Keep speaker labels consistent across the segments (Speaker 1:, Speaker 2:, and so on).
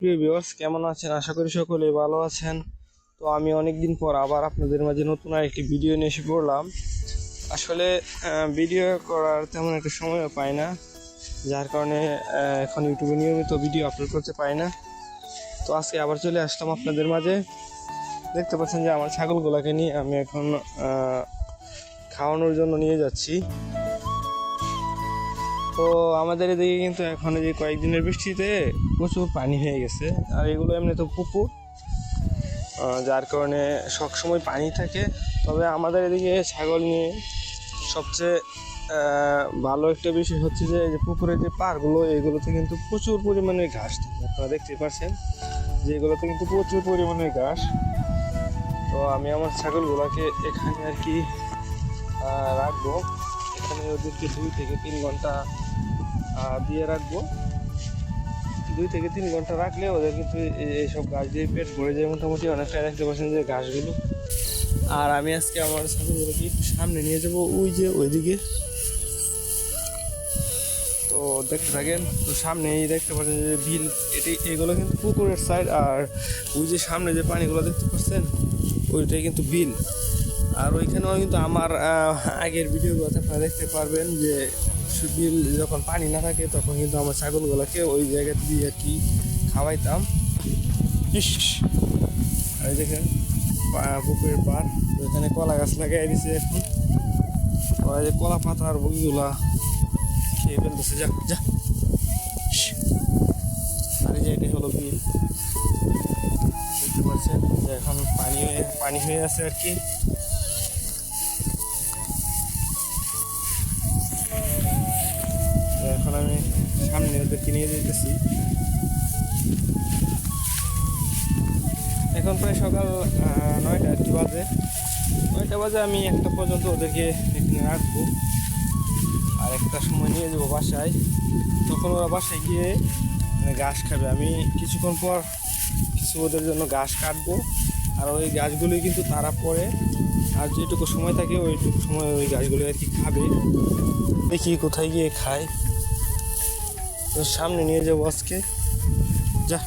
Speaker 1: প্রিয় ভিউয়ার্স, কেমন আছেন? আশা করি সকলেই ভালো আছেন। তো আমি অনেকদিন পর আবার আপনাদের মাঝে নতুন আরেকটি ভিডিও নিয়ে এসে পড়লাম। আসলে ভিডিও করার তেমন একটা সময়ও পাই না, যার কারণে এখন ইউটিউবে নিয়মিত ভিডিও আপলোড করতে পারি না। তো আজকে আবার চলে আসলাম আপনাদের মাঝে। দেখতে পাচ্ছেন যে আমার ছাগলগুলোকে নিয়ে আমি এখন খাওয়ানোর জন্য নিয়ে যাচ্ছি। তো আমাদের এদিকে কিন্তু এখন যে কয়েকদিনের বৃষ্টিতে প্রচুর পানি হয়ে গেছে, আর এগুলো এমনি তো পুকুর, যার কারণে সবসময় পানি থাকে। তবে আমাদের এদিকে ছাগল নিয়ে সবচেয়ে ভালো একটা বিষয় হচ্ছে যে পুকুরের যে পাড়গুলো, এগুলোতে কিন্তু প্রচুর পরিমাণে ঘাস থাকে। আপনারা দেখতে পাচ্ছেন যে এগুলোতে কিন্তু প্রচুর পরিমাণে ঘাস। তো আমি আমার ছাগলগুলোকে এখানে আর কি রাখবো। এখানে ওদেরকে 2 থেকে 3 ঘন্টা দিয়ে রাখবো। 2 থেকে 3 ঘন্টা রাখলে ওদের কিন্তু এইসব ঘাস দিয়ে পেট ভরে যায় মোটামুটি অনেকটা। দেখতে পাচ্ছেন যে ঘাসগুলো। আর আমি আজকে আমার ছাগলগুলোকে একটু সামনে নিয়ে যাবো, ওই যে ওইদিকে। তো দেখতে থাকেন। তো সামনেই দেখতে পাচ্ছেন যে বিল, এগুলো কিন্তু পুকুরের সাইড। আর ওই যে সামনে যে পানিগুলো দেখতে পাচ্ছেন, ওইটাই কিন্তু বিল। আর ওইখানেও কিন্তু আমার আগের ভিডিওগুলোতে আপনারা দেখতে পারবেন যে বিল যখন পানি না থাকে তখন কিন্তু আমার ছাগলগুলোকে ওই জায়গা দিয়ে আর কি খাওয়াইতাম। আর দেখেন পুকুরের পাড়, ওইখানে কলা গাছ লাগাই দিছে। এখন ওরা যে কলা পাতার বইগুলা খেয়ে ফেলতেছে। যা যা। আর এই যে এটাই হলো বিল। দেখতে পাচ্ছেন যে এখন পানি হয়ে আছে আর কি। এখন আমি সামনে ওদেরকে নিয়ে যেতেছি। এখন প্রায় সকাল 9টা আর কি বাজে। 9টা বাজে আমি 1টা পর্যন্ত ওদেরকে এখানে রাখবো, আর 1টার সময় নিয়ে যাবো বাসায়। তখন ওরা বাসায় গিয়ে ঘাস খাবে। আমি কিছুক্ষণ পর কিছু ওদের জন্য ঘাস কাটবো, আর ওই গাছগুলি কিন্তু তারা পরে, আর যেটুকু সময় থাকে ওইটুকু সময় ওই গাছগুলো আর কি খাবে। দেখি কোথায় গিয়ে খায়। তো সামনে নিয়ে যাবো আজকে। যা।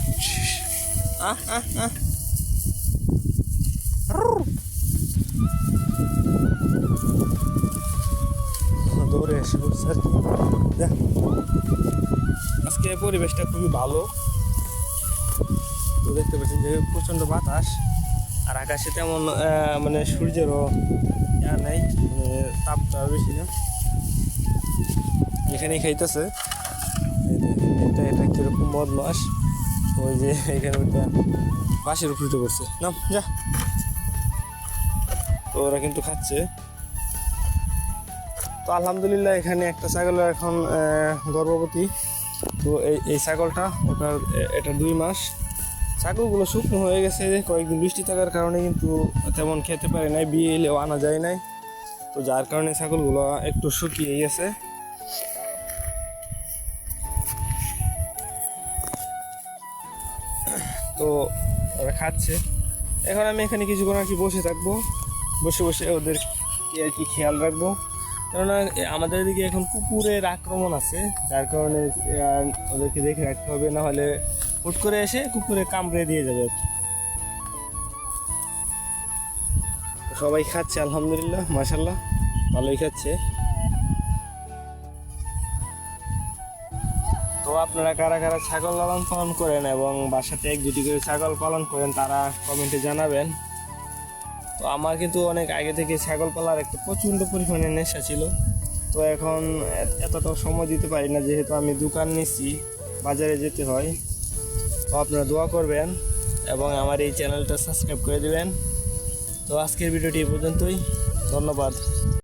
Speaker 1: দৌড়ে এসে পড়ছে আর কি। যা। আজকে পরিবেশটা খুবই ভালো। তো দেখতে পাচ্ছেন যে প্রচণ্ড বাতাস, আর আকাশে তেমন মানে সূর্যেরও নাই, মানে তাপটা বেশি না। এখানেই খাইতেছে। এটা কিরকম বদমাস, ওই যে এখানে ওইটা বাঁশের উপরে উঠে পড়ছে। না যা। তো ওরা কিন্তু খাচ্ছে। তো আলহামদুলিল্লাহ এখানে একটা ছাগলের এখন গর্ভবতী। তো এই ছাগলটা এটা 2 মাস। ছাগলগুলো শুকনো হয়ে গেছে, কয়েকদিন বৃষ্টি থাকার কারণে কিন্তু তেমন খেতে পারে নাই, বিয়ে এলেও আনা যায় নাই। তো যার কারণে ছাগলগুলো একটু শুকিয়ে গেছে। তো ওরা খাচ্ছে। এখন আমি এখানে কিছুক্ষণ আর কি বসে থাকবো, বসে বসে ওদের আর কি খেয়াল রাখবো। কেননা আমাদের এদিকে এখন কুকুরের আক্রমণ আছে, যার কারণে ওদেরকে দেখে রাখতে হবে, না হলে হুট করে এসে কুকুরে কামড়ে দিয়ে যাবে আর কি। সবাই খাচ্ছে আলহামদুলিল্লাহ, মাশাল্লাহ ভালোই খাচ্ছে। তো আপনারা কারা কারা ছাগল লালন পালন করেন এবং বাসাতে 1-2টি করে ছাগল পালন করেন, তারা কমেন্টে জানাবেন। তো আমার কিন্তু অনেক আগে থেকে ছাগল পালার একটা প্রচণ্ড পরিমাণে নেশা ছিল। তো এখন এতটাও সময় দিতে পারি না, যেহেতু আমি দোকান নিচ্ছি, বাজারে যেতে হয়। তো আপনারা দোয়া করবেন এবং আমার এই চ্যানেলটা সাবস্ক্রাইব করে দেবেন। তো আজকের ভিডিওটি এই পর্যন্তই। ধন্যবাদ।